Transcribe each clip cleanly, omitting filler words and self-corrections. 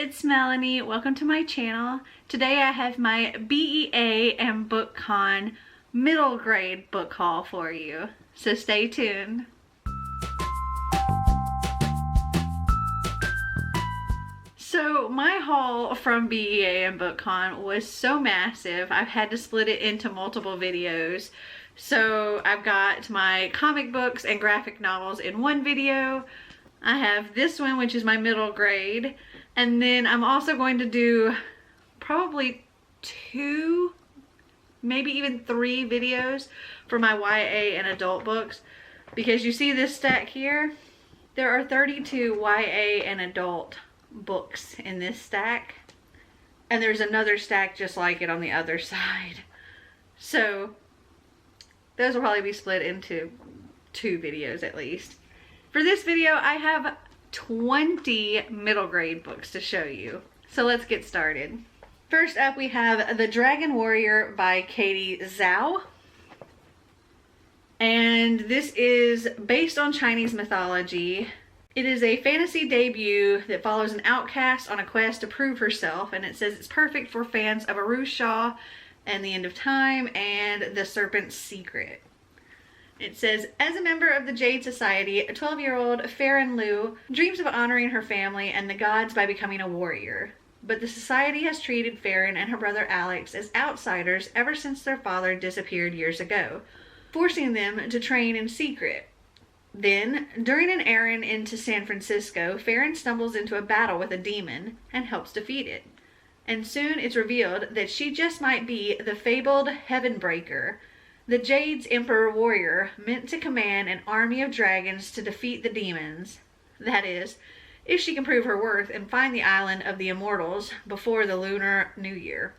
it's Melanie. Welcome to my channel. Today I have my BEA and BookCon middle grade book haul for you, so stay tuned. So my haul from BEA and BookCon was so massive, I've had to split it into multiple videos. So I've got my comic books and graphic novels in one video. I have this one, which is my middle grade. And then I'm also going to do probably 2, maybe even 3 videos for my YA and adult books. Because you see this stack here? There are 32 YA and adult books in this stack. And there's another stack just like it on the other side. So those will probably be split into 2 videos at least. For this video, I have 20 middle grade books to show you. So let's get started. First up, we have The Dragon Warrior by Katie Zhao. And this is based on Chinese mythology. It is a fantasy debut that follows an outcast on a quest to prove herself, and it says it's perfect for fans of Aru Shah and The End of Time and The Serpent's Secret. It says, as a member of the Jade Society, a 12-year-old Farron Liu dreams of honoring her family and the gods by becoming a warrior. But the society has treated Farron and her brother Alex as outsiders ever since their father disappeared years ago, forcing them to train in secret. Then, during an errand into San Francisco, Farron stumbles into a battle with a demon and helps defeat it. And soon it's revealed that she just might be the fabled Heavenbreaker, the Jade's Emperor Warrior, meant to command an army of dragons to defeat the demons. That is, if she can prove her worth and find the island of the Immortals before the Lunar New Year.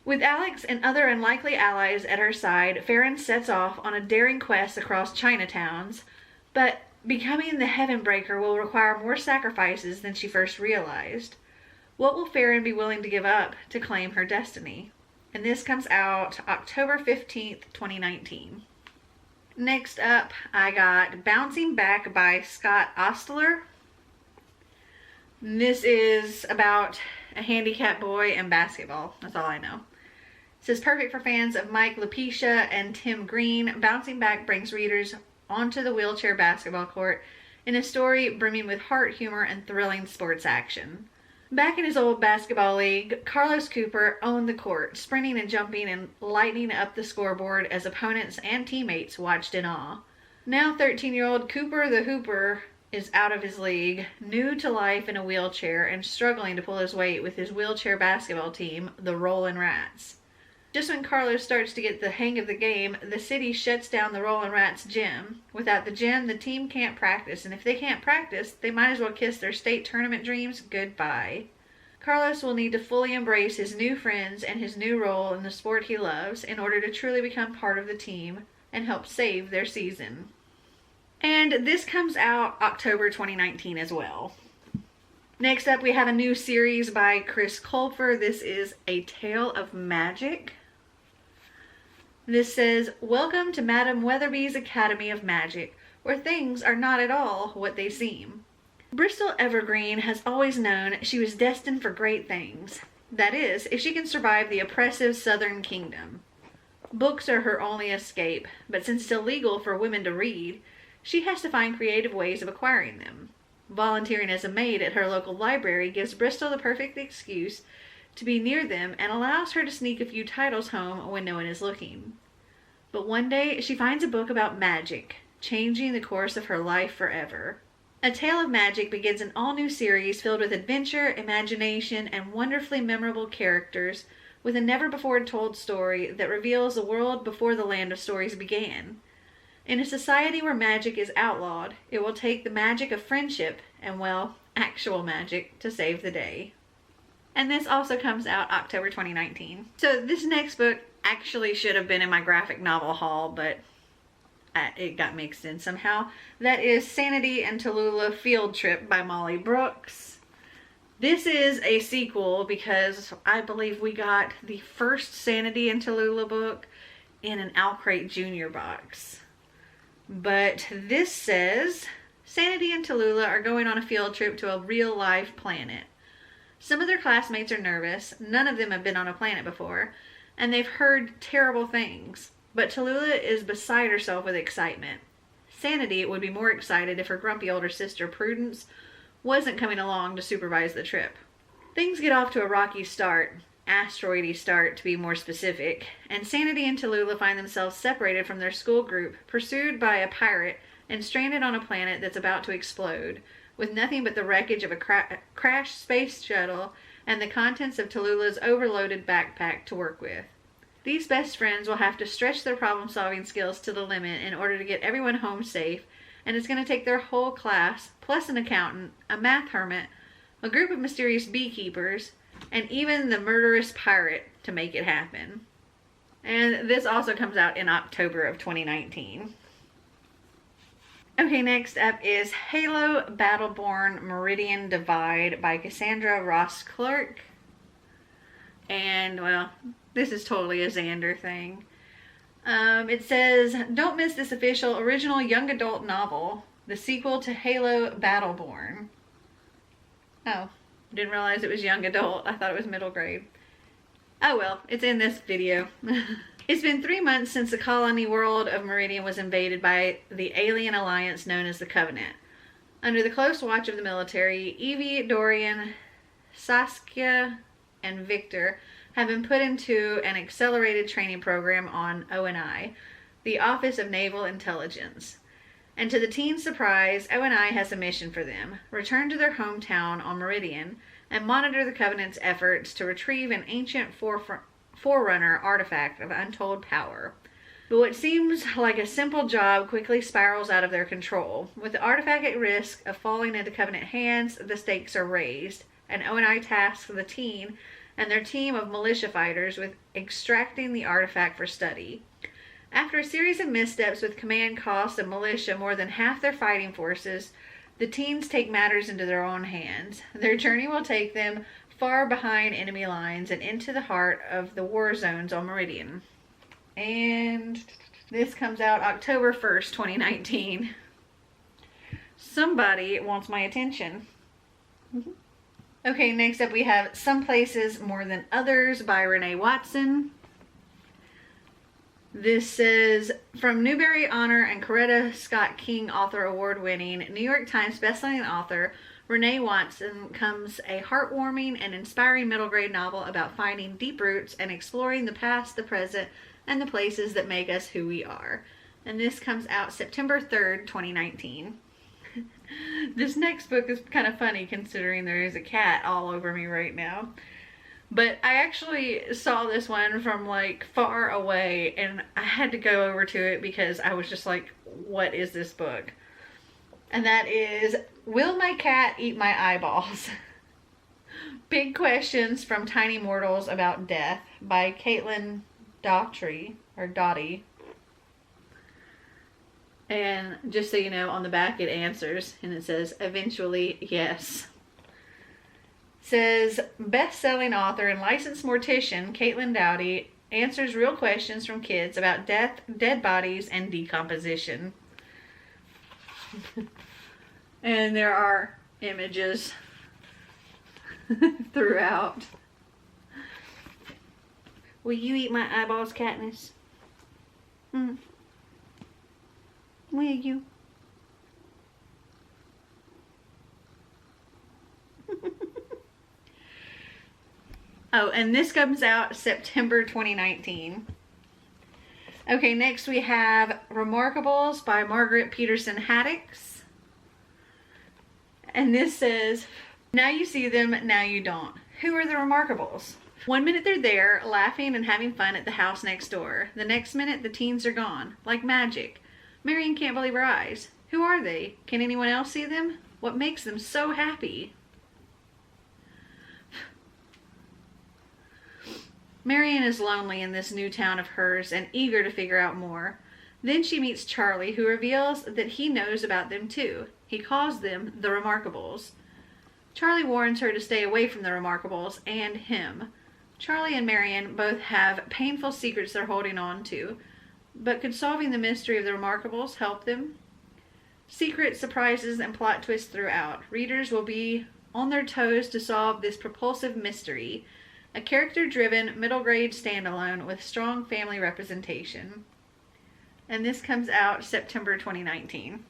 With Alex and other unlikely allies at her side, Farron sets off on a daring quest across Chinatowns, but becoming the Heavenbreaker will require more sacrifices than she first realized. What will Farron be willing to give up to claim her destiny? And this comes out October 15th, 2019. Next up, I got Bouncing Back by Scott Ostler. This is about a handicapped boy and basketball. That's all I know. It says perfect for fans of Mike Lapisha and Tim Green. Bouncing Back brings readers onto the wheelchair basketball court in a story brimming with heart, humor, and thrilling sports action. Back in his old basketball league, Carlos Cooper owned the court, sprinting and jumping and lighting up the scoreboard as opponents and teammates watched in awe. Now 13-year-old Cooper the Hooper is out of his league, new to life in a wheelchair and struggling to pull his weight with his wheelchair basketball team, the Rollin' Rats. Just when Carlos starts to get the hang of the game, the city shuts down the Rollin' Rats gym. Without the gym, the team can't practice, and if they can't practice, they might as well kiss their state tournament dreams goodbye. Carlos will need to fully embrace his new friends and his new role in the sport he loves in order to truly become part of the team and help save their season. And this comes out October 2019 as well. Next up, we have a new series by Chris Colfer. This is A Tale of Magic. This says, welcome to Madame Weatherby's Academy of Magic, where things are not at all what they seem. Bristol Evergreen has always known she was destined for great things. That is, if she can survive the oppressive Southern Kingdom. Books are her only escape, but since it's illegal for women to read, she has to find creative ways of acquiring them. Volunteering as a maid at her local library gives Bristol the perfect excuse to be near them and allows her to sneak a few titles home when no one is looking. But one day, she finds a book about magic, changing the course of her life forever. A Tale of Magic begins an all-new series filled with adventure, imagination, and wonderfully memorable characters, with a never-before-told story that reveals the world before the Land of Stories began. In a society where magic is outlawed, it will take the magic of friendship and, well, actual magic to save the day. And this also comes out October 2019. So this next book actually should have been in my graphic novel haul, but it got mixed in somehow. That is Sanity and Tallulah Field Trip by Molly Brooks. This is a sequel because I believe we got the first Sanity and Tallulah book in an Alcrate Junior box. But this says, Sanity and Tallulah are going on a field trip to a real-life planet. Some of their classmates are nervous, none of them have been on a planet before, and they've heard terrible things. But Tallulah is beside herself with excitement. Sanity would be more excited if her grumpy older sister Prudence wasn't coming along to supervise the trip. Things get off to a rocky start, asteroidy start to be more specific, and Sanity and Tallulah find themselves separated from their school group, pursued by a pirate, and stranded on a planet that's about to explode, with nothing but the wreckage of a crashed space shuttle and the contents of Tallulah's overloaded backpack to work with. These best friends will have to stretch their problem-solving skills to the limit in order to get everyone home safe, and it's going to take their whole class, plus an accountant, a math hermit, a group of mysterious beekeepers, and even the murderous pirate to make it happen. And this also comes out in October of 2019. Okay, next up is Halo Battleborn Meridian Divide by Cassandra Ross Clark. And, well, this is totally a Xander thing. It says, don't miss this official original young adult novel, the sequel to Halo Battleborn. Oh, didn't realize it was young adult. I thought it was middle grade. Oh well, it's in this video. It's been 3 months since the colony world of Meridian was invaded by the alien alliance known as the Covenant. Under the close watch of the military, Evie, Dorian, Saskia, and Victor have been put into an accelerated training program on ONI, the Office of Naval Intelligence. And to the teens' surprise, ONI has a mission for them: return to their hometown on Meridian and monitor the Covenant's efforts to retrieve an ancient Forerunner artifact of untold power. But what seems like a simple job quickly spirals out of their control. With the artifact at risk of falling into Covenant hands, the stakes are raised, and ONI tasks the teen and their team of militia fighters with extracting the artifact for study. After a series of missteps with command costs and militia more than half their fighting forces, the teens take matters into their own hands. Their journey will take them far behind enemy lines and into the heart of the war zones on Meridian. And this comes out October 1st, 2019. Somebody wants my attention. Okay, next up we have Some Places More Than Others by Renee Watson. This says, from Newbery Honor and Coretta Scott King Author Award-winning New York Times bestselling author Renee Watson comes a heartwarming and inspiring middle grade novel about finding deep roots and exploring the past, the present, and the places that make us who we are. And this comes out September 3rd, 2019. This next book is kind of funny considering there is a cat all over me right now. But I actually saw this one from like far away and I had to go over to it because I was just like, what is this book? And that is Will My Cat Eat My Eyeballs? Big Questions from Tiny Mortals About Death by Caitlin Daughtry, or Dottie. And just so you know, on the back it answers and it says, eventually, yes. It says, best-selling author and licensed mortician Caitlin Doughty answers real questions from kids about death, dead bodies, and decomposition. And there are images throughout. Will you eat my eyeballs, Katniss? Will you? Oh, and this comes out September 2019. Okay, next we have Remarkables by Margaret Peterson Haddix. And this says, now you see them, now you don't. Who are the Remarkables? 1 minute they're there, laughing and having fun at the house next door. The next minute the teens are gone, like magic. Meridian can't believe her eyes. Who are they? Can anyone else see them? What makes them so happy? Meridian is lonely in this new town of hers and eager to figure out more. Then she meets Charlie, who reveals that he knows about them too. He calls them the Remarkables. Charlie warns her to stay away from the Remarkables and him. Charlie and Meridian both have painful secrets they're holding on to, but could solving the mystery of the Remarkables help them? Secret surprises and plot twists throughout. Readers will be on their toes to solve this propulsive mystery. A character-driven middle-grade standalone with strong family representation. And this comes out September 2019.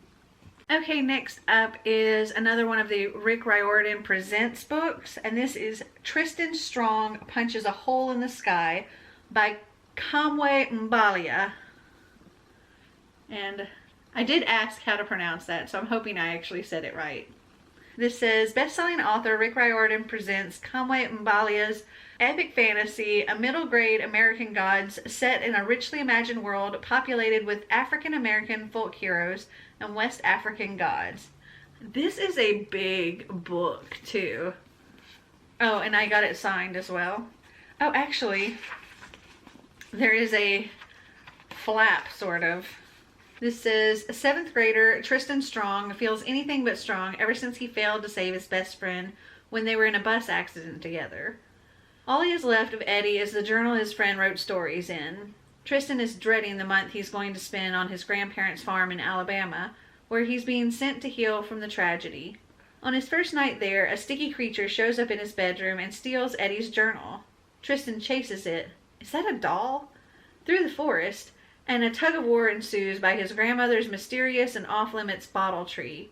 Okay, next up is another one of the Rick Riordan Presents books, and this is Tristan Strong Punches a Hole in the Sky by Kamwe Mbalia. And I did ask how to pronounce that, so I'm hoping I actually said it right. This says, best-selling author Rick Riordan presents Kamwe Mbalia's epic fantasy, a middle-grade American gods set in a richly imagined world populated with African-American folk heroes and West African gods. This is a big book, too. Oh, and I got it signed as well. Oh, actually, there is a flap, sort of. This says, a 7th grader, Tristan Strong, feels anything but strong ever since he failed to save his best friend when they were in a bus accident together. All he has left of Eddie is the journal his friend wrote stories in. Tristan is dreading the month he's going to spend on his grandparents' farm in Alabama, where he's being sent to heal from the tragedy. On his first night there, a sticky creature shows up in his bedroom and steals Eddie's journal. Tristan chases it. Is that a doll? Through the forest, and a tug-of-war ensues by his grandmother's mysterious and off-limits bottle tree.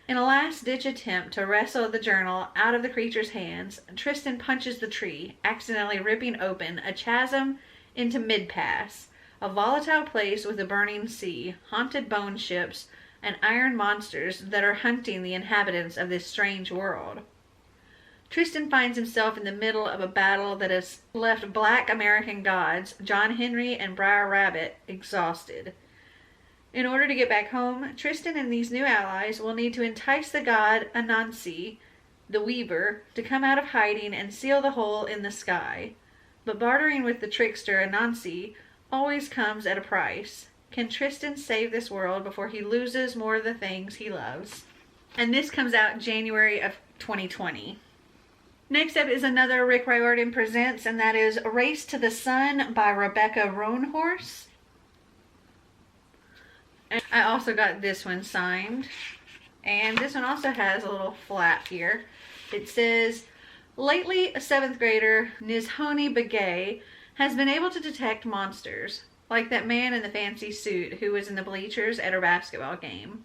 In a last-ditch attempt to wrestle the journal out of the creature's hands, Tristan punches the tree, accidentally ripping open a chasm into Mid-Pass, a volatile place with a burning sea, haunted bone ships, and iron monsters that are hunting the inhabitants of this strange world. Tristan finds himself in the middle of a battle that has left Black American gods, John Henry and Briar Rabbit, exhausted. In order to get back home, Tristan and these new allies will need to entice the god Anansi, the Weaver, to come out of hiding and seal the hole in the sky. But bartering with the trickster Anansi always comes at a price. Can Tristan save this world before he loses more of the things he loves? And this comes out January of 2020. Next up is another Rick Riordan Presents, and that is Race to the Sun by Rebecca Roanhorse. And I also got this one signed. And this one also has a little flap here. It says, lately a 7th grader, Nizhoni b.e.a, has been able to detect monsters, like that man in the fancy suit who was in the bleachers at her basketball game.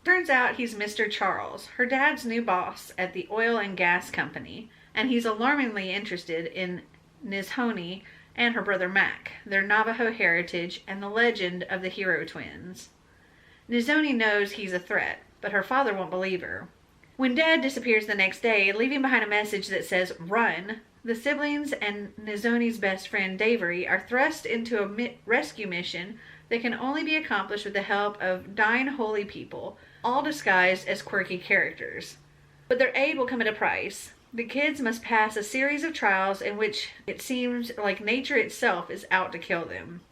Turns out he's Mr. Charles, her dad's new boss at the oil and gas company, and he's alarmingly interested in Nizhoni and her brother Mac, their Navajo heritage, and the legend of the hero twins. Nizhoni knows he's a threat, but her father won't believe her. When Dad disappears the next day, leaving behind a message that says, run, the siblings and Nizhoni's best friend Davery are thrust into a rescue mission that can only be accomplished with the help of 9 holy people, all disguised as quirky characters. But their aid will come at a price. The kids must pass a series of trials in which it seems like nature itself is out to kill them.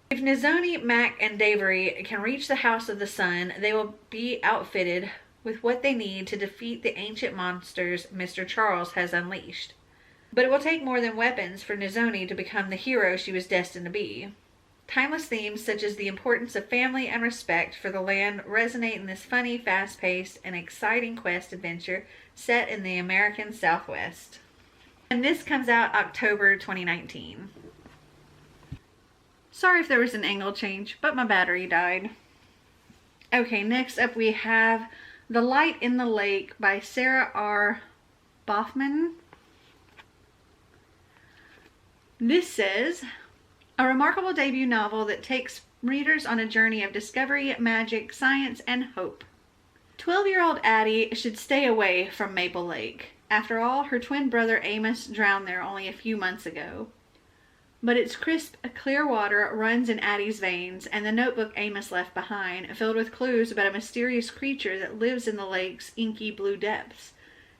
If Nizhoni, Mac, and Davery can reach the House of the Sun, they will be outfitted with what they need to defeat the ancient monsters Mr. Charles has unleashed. But it will take more than weapons for Nizhoni to become the hero she was destined to be. Timeless themes such as the importance of family and respect for the land resonate in this funny, fast-paced, and exciting quest adventure set in the American Southwest. And this comes out October 2019. Sorry if there was an angle change, but my battery died. Okay, next up we have The Light in the Lake by Sarah R. Boffman. This says, a remarkable debut novel that takes readers on a journey of discovery, magic, science, and hope. 12-year-old Addie should stay away from Maple Lake. After all, her twin brother Amos drowned there only a few months ago. But its crisp, clear water runs in Addie's veins, and the notebook Amos left behind, filled with clues about a mysterious creature that lives in the lake's inky blue depths,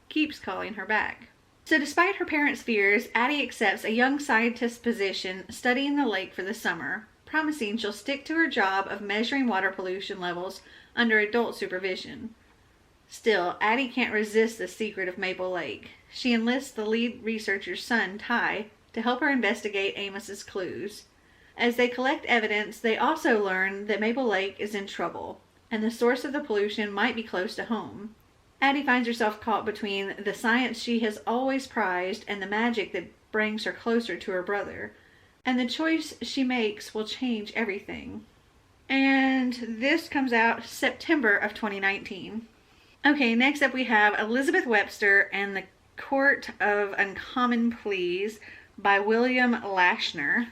keeps calling her back. So despite her parents' fears, Addie accepts a young scientist's position studying the lake for the summer, promising she'll stick to her job of measuring water pollution levels under adult supervision. Still, Addie can't resist the secret of Maple Lake. She enlists the lead researcher's son, Ty, to help her investigate Amos's clues. As they collect evidence, they also learn that Maple Lake is in trouble, and the source of the pollution might be close to home. Addie finds herself caught between the science she has always prized and the magic that brings her closer to her brother. And the choice she makes will change everything. And this comes out September of 2019. Okay, next up we have Elizabeth Webster and the Court of Uncommon Pleas by William Lashner.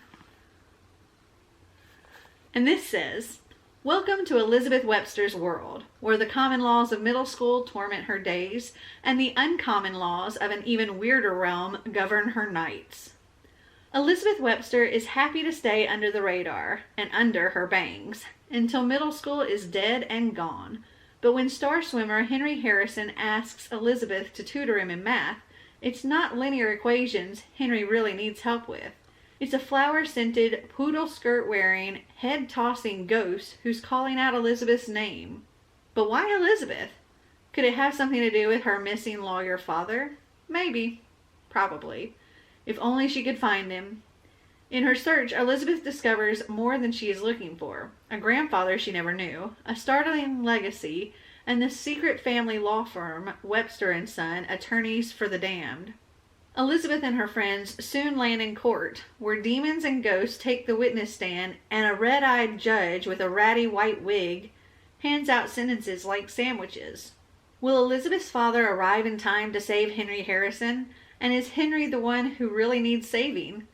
And this says, welcome to Elizabeth Webster's world, where the common laws of middle school torment her days, and the uncommon laws of an even weirder realm govern her nights. Elizabeth Webster is happy to stay under the radar, and under her bangs, until middle school is dead and gone. But when star swimmer Henry Harrison asks Elizabeth to tutor him in math, it's not linear equations Henry really needs help with. It's a flower-scented, poodle skirt-wearing, head-tossing ghost who's calling out Elizabeth's name. But why Elizabeth? Could it have something to do with her missing lawyer father? Maybe. Probably. If only she could find him. In her search, Elizabeth discovers more than she is looking for. A grandfather she never knew, a startling legacy, and the secret family law firm, Webster and Son, attorneys for the damned. Elizabeth and her friends soon land in court, where demons and ghosts take the witness stand, and a red-eyed judge with a ratty white wig hands out sentences like sandwiches. Will Elizabeth's father arrive in time to save Henry Harrison? And is Henry the one who really needs saving?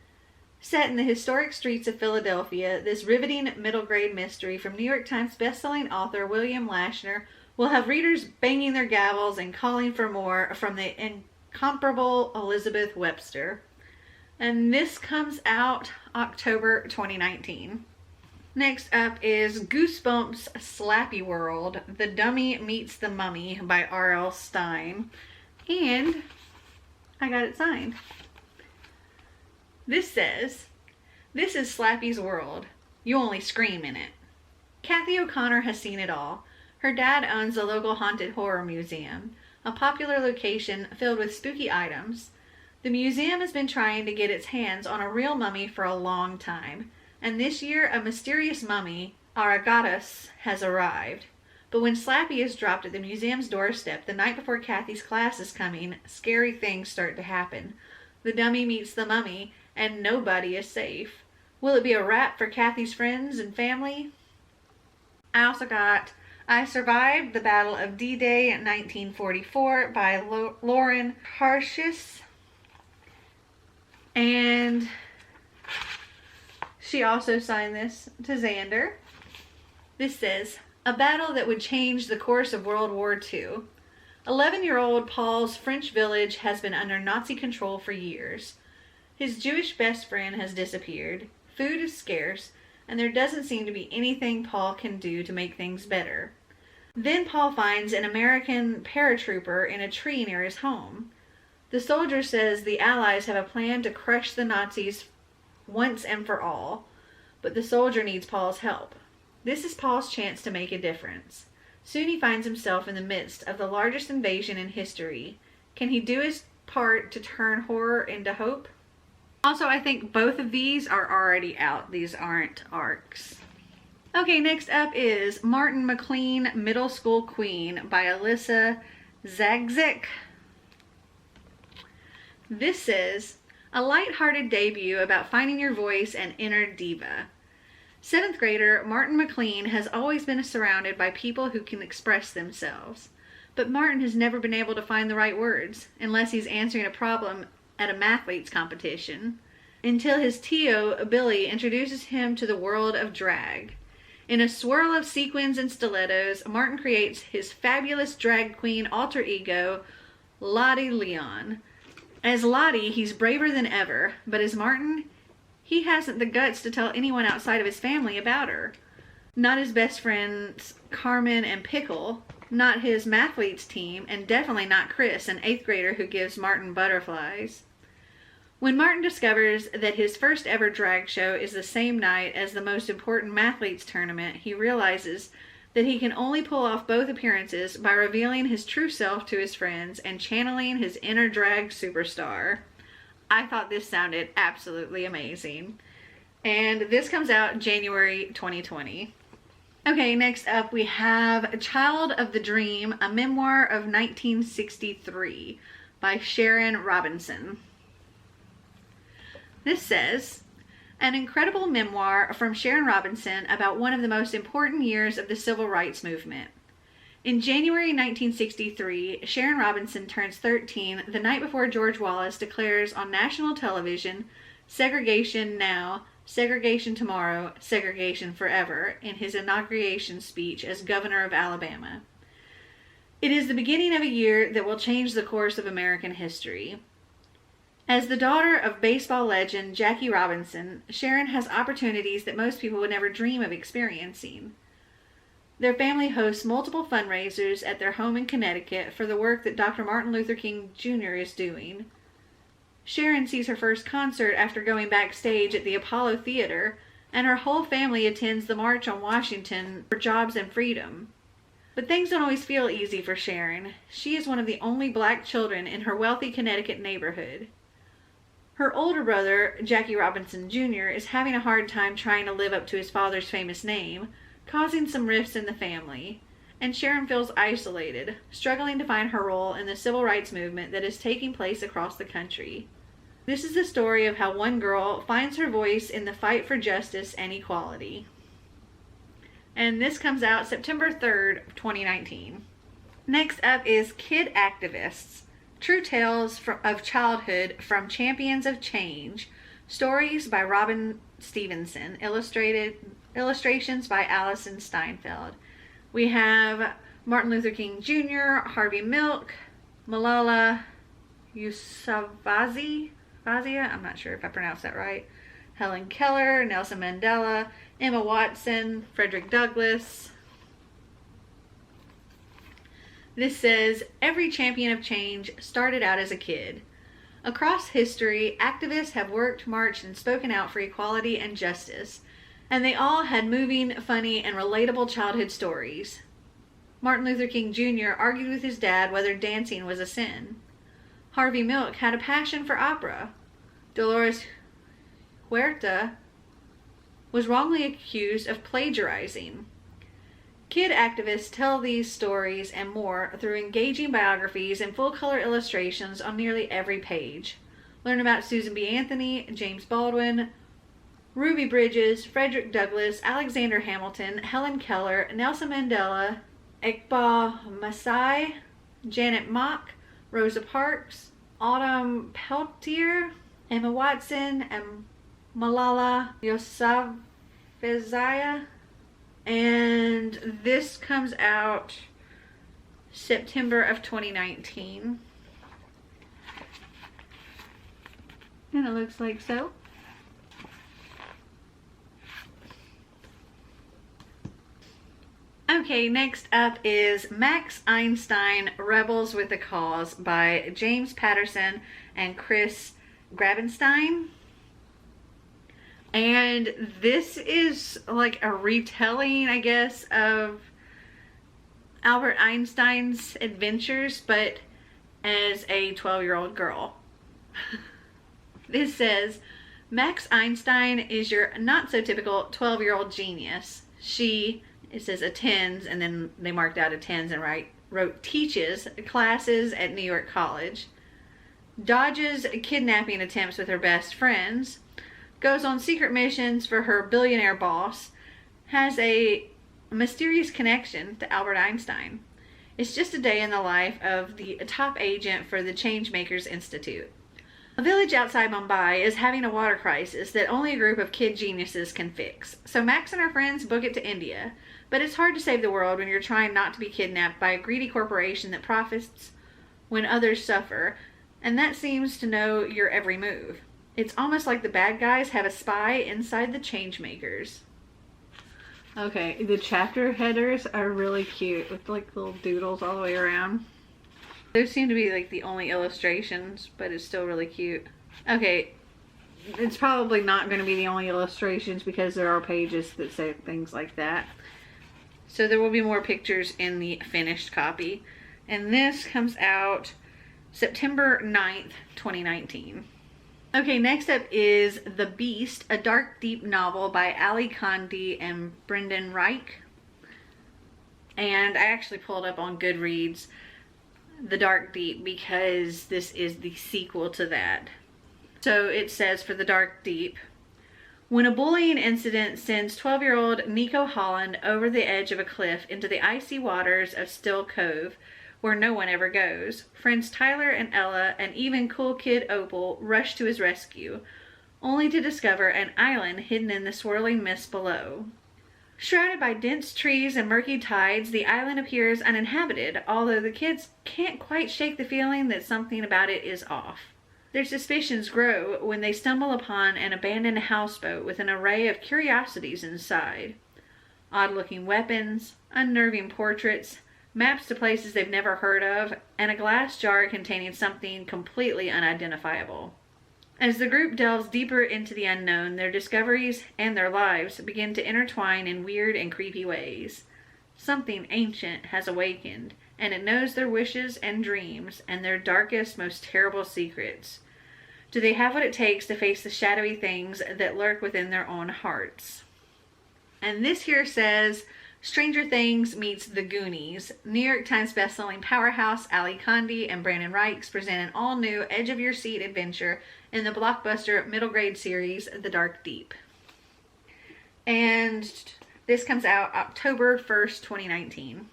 Set in the historic streets of Philadelphia, this riveting middle-grade mystery from New York Times bestselling author William Lashner will have readers banging their gavels and calling for more from the incomparable Elizabeth Webster. And this comes out October 2019. Next up is Goosebumps Slappy World, The Dummy Meets the Mummy by R.L. Stine. And I got it signed. This says, this is Slappy's world. You only scream in it. Kathy O'Connor has seen it all. Her dad owns the local haunted horror museum, a popular location filled with spooky items. The museum has been trying to get its hands on a real mummy for a long time, and this year a mysterious mummy, Aragatas, has arrived. But when Slappy is dropped at the museum's doorstep the night before Kathy's class is coming, scary things start to happen. The dummy meets the mummy, and nobody is safe. Will it be a wrap for Kathy's friends and family? I also got I Survived the Battle of D-Day in 1944 by Lauren Harshis. And she also signed this to Xander. This says, a battle that would change the course of World War II. 11-year-old Paul's French village has been under Nazi control for years. His Jewish best friend has disappeared. Food is scarce, and there doesn't seem to be anything Paul can do to make things better. Then Paul finds an American paratrooper in a tree near his home. The soldier says the Allies have a plan to crush the Nazis once and for all, but the soldier needs Paul's help. This is Paul's chance to make a difference. Soon he finds himself in the midst of the largest invasion in history. Can he do his part to turn horror into hope? Also, I think both of these are already out. These aren't ARCs. Okay, next up is Martin MacLean, Middle School Queen by Alyssa Zagzek. This is a lighthearted debut about finding your voice and inner diva. 7th grader Martin MacLean has always been surrounded by people who can express themselves. But Martin has never been able to find the right words, unless he's answering a problem at a mathletes competition, until his Tio, Billy, introduces him to the world of drag. In a swirl of sequins and stilettos, Martin creates his fabulous drag queen alter ego, Lottie Leon. As Lottie, he's braver than ever, but as Martin, he hasn't the guts to tell anyone outside of his family about her. Not his best friends, Carmen and Pickle, not his mathletes team, and definitely not Chris, an 8th grader who gives Martin butterflies. When Martin discovers that his first ever drag show is the same night as the most important mathletes tournament, he realizes that he can only pull off both appearances by revealing his true self to his friends and channeling his inner drag superstar. I thought this sounded absolutely amazing. And this comes out January 2020. Okay, next up we have Child of the Dream, a memoir of 1963 by Sharon Robinson. This says, an incredible memoir from Sharon Robinson about one of the most important years of the civil rights movement. In January 1963, Sharon Robinson turns 13 the night before George Wallace declares on national television, "Segregation now, segregation tomorrow, segregation forever," in his inauguration speech as governor of Alabama. It is the beginning of a year that will change the course of American history. As the daughter of baseball legend Jackie Robinson, Sharon has opportunities that most people would never dream of experiencing. Their family hosts multiple fundraisers at their home in Connecticut for the work that Dr. Martin Luther King Jr. is doing. Sharon sees her first concert after going backstage at the Apollo Theater, and her whole family attends the March on Washington for Jobs and Freedom. But things don't always feel easy for Sharon. She is one of the only black children in her wealthy Connecticut neighborhood. Her older brother, Jackie Robinson Jr., is having a hard time trying to live up to his father's famous name, causing some rifts in the family, and Sharon feels isolated, struggling to find her role in the civil rights movement that is taking place across the country. This is the story of how one girl finds her voice in the fight for justice and equality. And this comes out September 3rd, 2019. Next up is Kid Activists, True Tales of Childhood from Champions of Change, stories by Robin Stevenson, illustrations by Allison Steinfeld. We have Martin Luther King Jr., Harvey Milk, Malala Yousafzai, I'm not sure if I pronounced that right, Helen Keller, Nelson Mandela, Emma Watson, Frederick Douglass. This says, every champion of change started out as a kid. Across history, activists have worked, marched, and spoken out for equality and justice, and they all had moving, funny, and relatable childhood stories. Martin Luther King Jr. argued with his dad whether dancing was a sin. Harvey Milk had a passion for opera. Dolores Huerta was wrongly accused of plagiarizing. Kid activists tell these stories and more through engaging biographies and full-color illustrations on nearly every page. Learn about Susan B. Anthony, James Baldwin, Ruby Bridges, Frederick Douglass, Alexander Hamilton, Helen Keller, Nelson Mandela, Iqbal Masai, Janet Mock, Rosa Parks, Autumn Peltier, Emma Watson, and Malala Yousafzai. And this comes out September of 2019. And it looks like so. Okay, next up is Einstein Rebels with a Cause by James Patterson and Chris Grabenstein. And this is like a retelling, I guess, of Albert Einstein's adventures, but as a 12-year-old girl. This says, Max Einstein is your not-so-typical 12-year-old genius. She, it says, attends, and then they marked out attends and wrote teaches classes at New York College, dodges kidnapping attempts with her best friends, goes on secret missions for her billionaire boss, has a mysterious connection to Albert Einstein. It's just a day in the life of the top agent for the Changemakers Institute. A village outside Mumbai is having a water crisis that only a group of kid geniuses can fix. So Max and her friends book it to India. But it's hard to save the world when you're trying not to be kidnapped by a greedy corporation that profits when others suffer, and that seems to know your every move. It's almost like the bad guys have a spy inside the Changemakers. Okay, the chapter headers are really cute with like little doodles all the way around. Those seem to be like the only illustrations, but it's still really cute. Okay, it's probably not going to be the only illustrations because there are pages that say things like that. So there will be more pictures in the finished copy. And this comes out September 9th, 2019. Okay, next up is The Beast, a dark, deep novel by Ali Kandi and Brendan Reich. And I actually pulled up on Goodreads The Dark Deep because this is the sequel to that. So it says for The Dark Deep, when a bullying incident sends 12-year-old Nico Holland over the edge of a cliff into the icy waters of Still Cove, where no one ever goes, friends Tyler and Ella and even cool kid Opal rush to his rescue, only to discover an island hidden in the swirling mist below. Shrouded by dense trees and murky tides, the island appears uninhabited, although the kids can't quite shake the feeling that something about it is off. Their suspicions grow when they stumble upon an abandoned houseboat with an array of curiosities inside. Odd-looking weapons, unnerving portraits, maps to places they've never heard of, and a glass jar containing something completely unidentifiable. As the group delves deeper into the unknown, their discoveries and their lives begin to intertwine in weird and creepy ways. Something ancient has awakened, and it knows their wishes and dreams and their darkest, most terrible secrets. Do they have what it takes to face the shadowy things that lurk within their own hearts? And this here says, Stranger Things meets The Goonies. New York Times bestselling powerhouse Ali Condie and Brandon Reichs present an all-new, edge-of-your-seat adventure in the blockbuster middle grade series, The Dark Deep. And this comes out October 1st, 2019.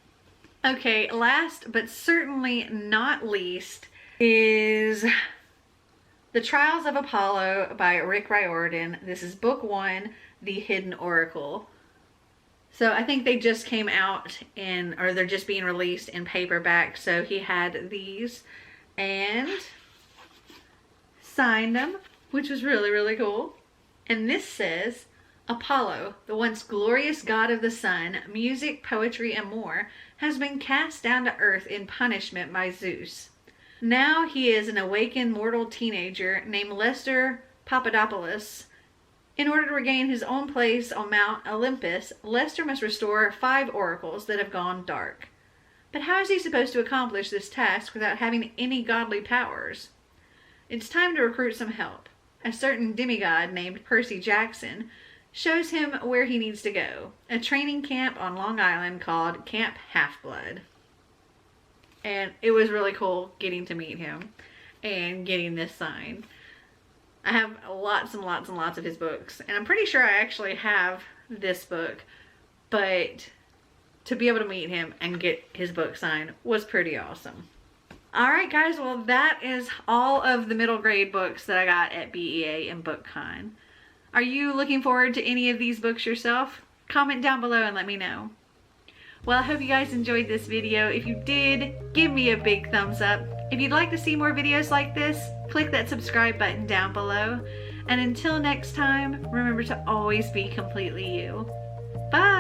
Okay, last but certainly not least is The Trials of Apollo by Rick Riordan. This is book 1, The Hidden Oracle. So I think they just came out or they're just being released in paperback. So he had these and signed them, which was really, really cool. And this says, Apollo, the once glorious god of the sun, music, poetry, and more, has been cast down to earth in punishment by Zeus. Now he is an awakened mortal teenager named Lester Papadopoulos. In order to regain his own place on Mount Olympus, Lester must restore 5 oracles that have gone dark. But how is he supposed to accomplish this task without having any godly powers? It's time to recruit some help. A certain demigod named Percy Jackson shows him where he needs to go, a training camp on Long Island called Camp Half-Blood. And it was really cool getting to meet him and getting this signed. I have lots and lots and lots of his books, and I'm pretty sure I actually have this book, but to be able to meet him and get his book signed was pretty awesome. Alright guys, well that is all of the middle grade books that I got at BEA and BookCon. Are you looking forward to any of these books yourself? Comment down below and let me know. Well, I hope you guys enjoyed this video. If you did, give me a big thumbs up. If you'd like to see more videos like this, click that subscribe button down below. And until next time, remember to always be completely you. Bye!